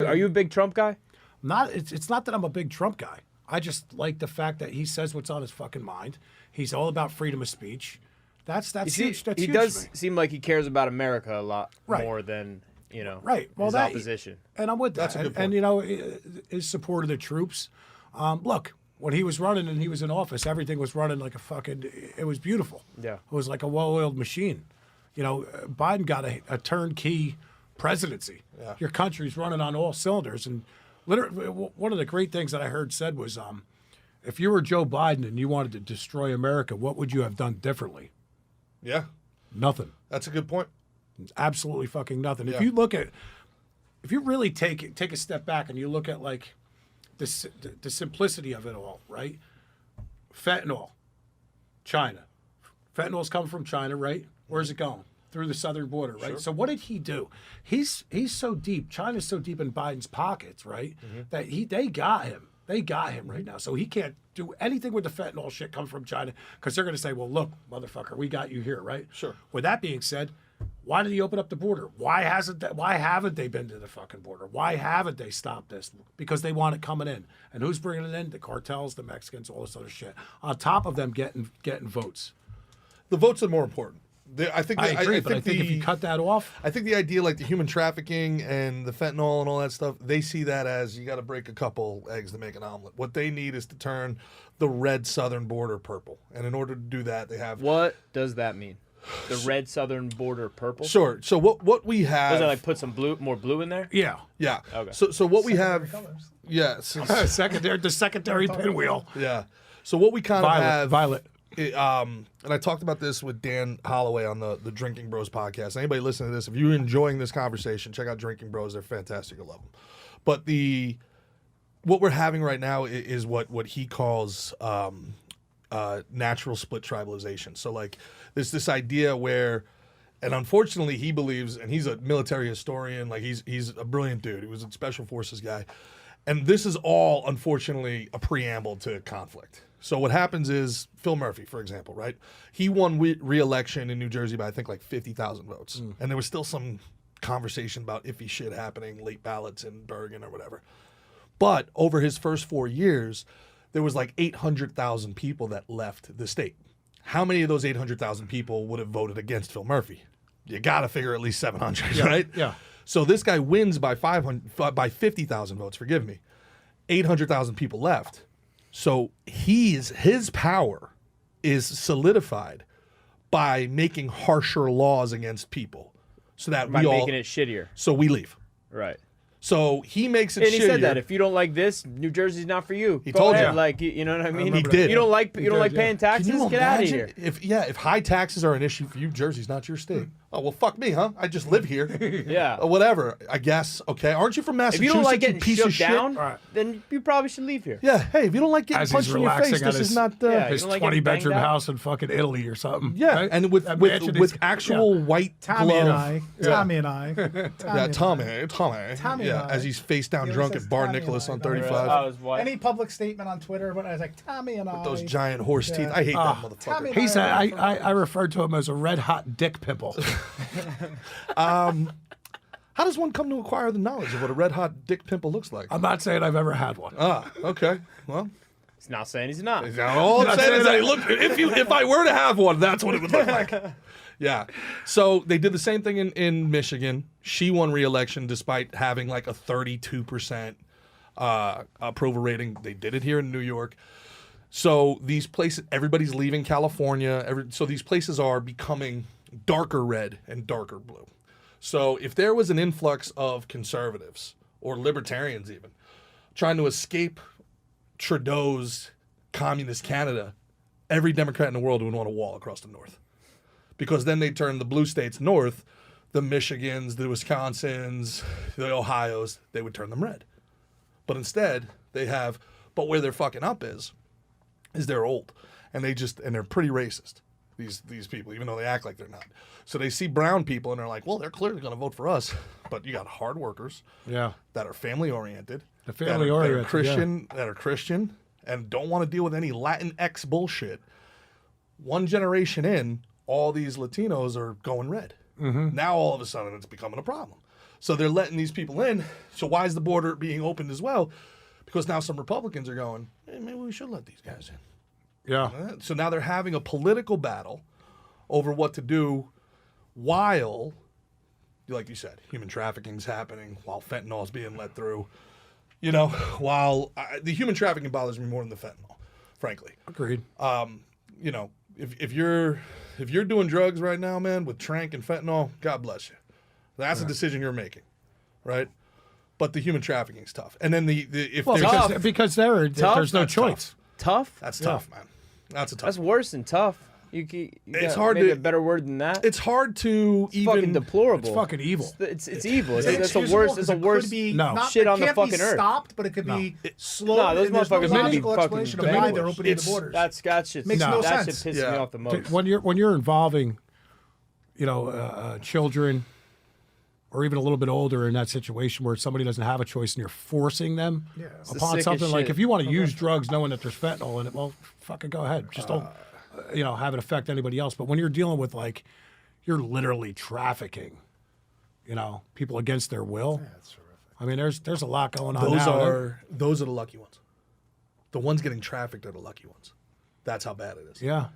Are you a big Trump guy? Not. It's not that I'm a big Trump guy. I just like the fact that he says what's on his fucking mind. He's all about freedom of speech. That's huge. That's he huge does to me. seem like he cares about America a lot Right. more than Right. Well, his that, opposition. And I'm with that. That's a good point. And you know, his support of the troops. Look, when he was running and he was in office, everything was running like a fucking. It was beautiful. Yeah. It was like a well-oiled machine. You know, Biden got a turnkey presidency. Yeah. Your country's running on all cylinders. And literally, one of the great things that I heard said was, if you were Joe Biden and you wanted to destroy America, what would you have done differently? Yeah, Nothing. that's a good point. Absolutely fucking nothing. Yeah. If you really take a step back and you look at like the simplicity of it all, right? Fentanyl, China. Fentanyl's coming from China, right? Where's it going? Through the southern border, right? Sure. So what did he do? He's so deep. China's so deep in Biden's pockets, right? That they got him. They got him right now. So he can't do anything with the fentanyl shit coming from China because they're going to say, well, look, motherfucker, we got you here, right? Sure. With that being said, why did he open up the border? Why haven't they been to the fucking border? Why haven't they stopped this? Because they want it coming in. And who's bringing it in? The cartels, the Mexicans, all this other shit. On top of them getting votes. The votes are more important. I think. I agree, but I think if you cut that off, I think the idea, like the human trafficking and the fentanyl and all that stuff, they see that as you got to break a couple eggs to make an omelet. What they need is to turn the red southern border purple, and in order to do that, they have. What does that mean? The red southern border purple? Sure. So what we have? Does it like put some more blue in there? yeah. Yeah. Okay. So what we have? Colors. Yeah. The secondary pinwheel. Yeah. So what we kind of have. Violet. And I talked about this with Dan Holloway on the Drinking Bros podcast. Anybody listening to this, if you're enjoying this conversation, check out Drinking Bros. They're fantastic. I love them. But what we're having right now is what he calls natural split tribalization. So like there's this idea where, and unfortunately he believes, and he's a military historian, like he's a brilliant dude. He was a special forces guy. And this is all, unfortunately, a preamble to conflict. So what happens is Phil Murphy, for example, right? He won re-election in New Jersey by, I think, like 50,000 votes. And there was still some conversation about iffy shit happening, late ballots in Bergen or whatever. But over his first 4 years, there was like 800,000 people that left the state. How many of those 800,000 people would have voted against Phil Murphy? You got to figure at least 700, right? Yeah. So this guy wins by 50,000 votes, forgive me. 800,000 people left. So his power is solidified by making harsher laws against people so that By making it shittier. So we leave. Right. So he makes it And shittier. he said that if you don't like this, New Jersey's not for you. He Go told ahead. you. Like you know what I mean? He did. You don't like did, paying taxes? Can you Get out of imagine here. if high taxes are an issue for you, Jersey's not your state. Oh, well, fuck me, huh? I just live here. Yeah. Or whatever, I guess. Okay. Aren't you from If Massachusetts, you don't like getting piece shook of shit? down, Right. then you probably should leave here. Yeah. Hey, if you don't like getting As punched he's in your relaxing face, on this is his- not... Yeah, His you don't like getting 20-bedroom banged out? house in fucking Italy or something. Yeah, right? and with Imagine with his- actual white Tommy glove. and I. Tommy and I. Yeah, Tommy. Tommy Yeah, and I. as he's face down He drunk always at Bar says Tommy Nicholas and on I. 35. Oh, his wife. Any public statement on Twitter, but I was like, Tommy and I. Those giant horse teeth. Yeah. I hate that Tommy motherfucker. and He said, I- I referred to him as a red hot dick pimple. How does one come to acquire the knowledge of what a red hot dick pimple looks like? I'm not saying I've ever had one. Okay. Well, He's not saying he's not. all I'm saying is that look, if I were to have one, that's what it would look like. Yeah. So they did the same thing in Michigan. She won re-election despite having like a 32% approval rating. They did it here in New York. So these places, everybody's leaving California. So these places are becoming darker red and darker blue. So if there was an influx of conservatives or libertarians even trying to escape Trudeau's communist Canada, every Democrat in the world would want a wall across the north. Because then they turn the blue states north, the Michigans, the Wisconsins, the Ohios, they would turn them red. But instead, but where they're fucking up is they're old. And they're pretty racist, these people, even though they act like they're not. So they see brown people and they're like, well, they're clearly going to vote for us. But you got hard workers Yeah. that are family oriented, family oriented, that are Christian and don't want to deal with any Latinx bullshit. One generation in, all these Latinos are going red. Now all of a sudden it's becoming a problem. So they're letting these people in. So why is the border being opened as well? Because now some Republicans are going, hey, maybe we should let these guys in. Yeah. So now they're having a political battle over what to do while, like you said, human trafficking's happening, while fentanyl is being let through. You know, while the human trafficking bothers me more than the fentanyl, frankly. Agreed. You know, if you're doing drugs right now, man, with trank and fentanyl, God bless you. That's a decision you're making, right? But the human trafficking is tough. And then if Well, there's because there's no That's choice. Tough? that's tough, man. That's a tough. That's worse than tough. You It's got hard maybe to- a better word than that. It's hard to It's fucking even. deplorable. It's fucking evil. It's evil. It's, It's it's the inexcusable worst. 'cause It's the it worst. could be No. not, shit it on the can't be fucking earth. stopped, but it could be slow. No, those and there's motherfuckers no need to be logical fucking explanation of banned. why they're opening the It's- borders. That shit Makes no that sense. shit pisses me Yeah. off the most. When you're involving, children, or even a little bit older in that situation where somebody doesn't have a choice and you're forcing them Yeah. the upon sickest something like shit. if you want to use drugs knowing that there's fentanyl in it, well, fucking go ahead. Just don't, have it affect anybody else. But when you're dealing with you're literally trafficking, people against their will. That's terrific. I mean, there's a lot going on. Those are the lucky ones. The ones getting trafficked are the lucky ones. That's how bad it is. Yeah.